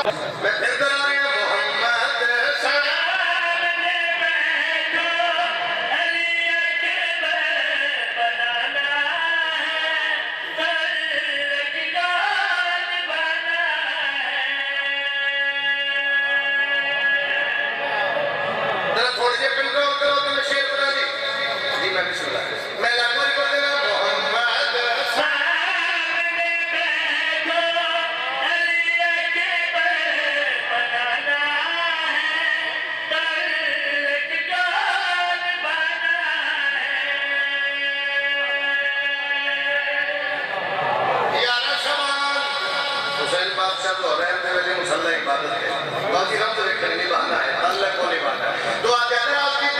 میں پھر کرا رہی ہوں محمد سامنے بیٹھو علی اکبر بنانا ہے ترکگان بنا ہے ذرا تھوڑی دیر فلم کرو تو میں شیر بنا دی جی میں بسم اللہ میں لاکھوری کر دینا محمد سامنے بیٹھو علی اکبر بنانا ہے ترکگان بنا ہے یارہ شمان حسین بادشاہ تو رحم دے ویلے مسلح عبادت ہے باقی رب تو دیکھنے نہیں بہانا ہے اللہ کو نہیں بہانا ہے دعا دیتے ہیں آپ کی تے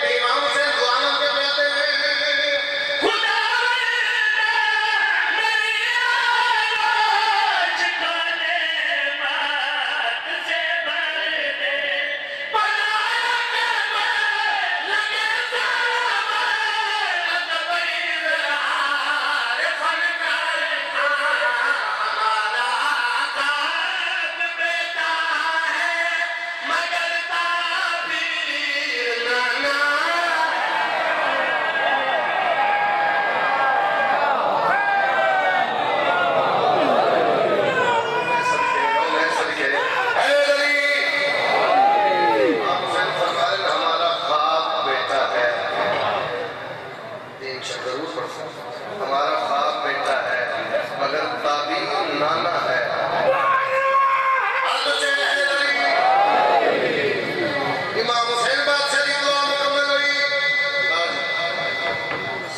امام حسین دعانوں کے پیاتے ہیں خدا میری آج کو نعمت سے بھر دے بنا کے لگے سامر تبیر عارف فنکار ہمارا خاک بیٹا ہے مگر تعبیر نانا میں صدقے اے علی آپ حسین فرما رہے ہیں ہمارا خواب بیٹا ہے تین شب ضرور پڑھ سکتا ہمارا خواب بیٹا ہے مگر تعبیر نانا ہے امام حسین بادشاہ دی دعا مکمل ہوئی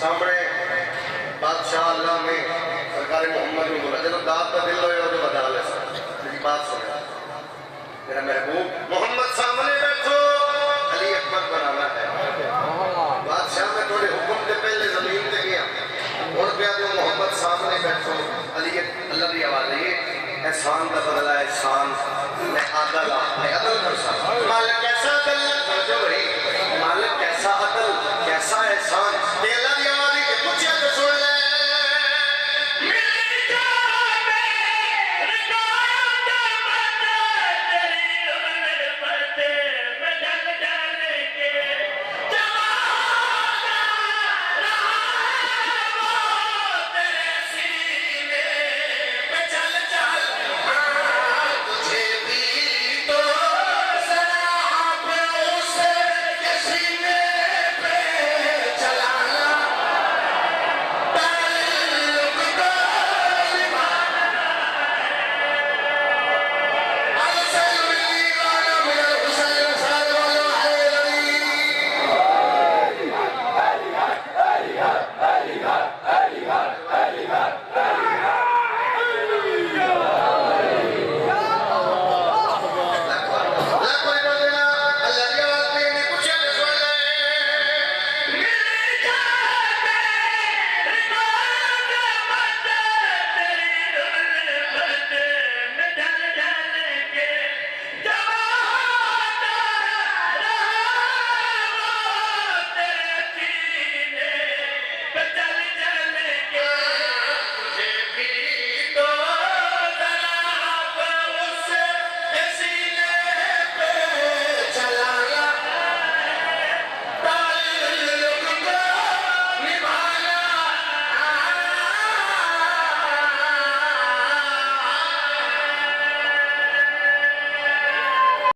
سامنے بادشاہ اللہ میں سرکار محمد نے بولا جب داد کا دل ہوئے اور بتا لے میری بات سنے میرا محبوب محمد سامنے بیٹھو علی اکبر بنانا ہے بادشاہ میں تھوڑے حکم کے پہلے زمین تے گیا اور پہ جو محمد سامنے بیٹھو علی اللہ کی آواز ہے یہ احسان کا بدلہ احسان میں عدل کر سکتا مالک کیسا عدل مالک کیسا عدل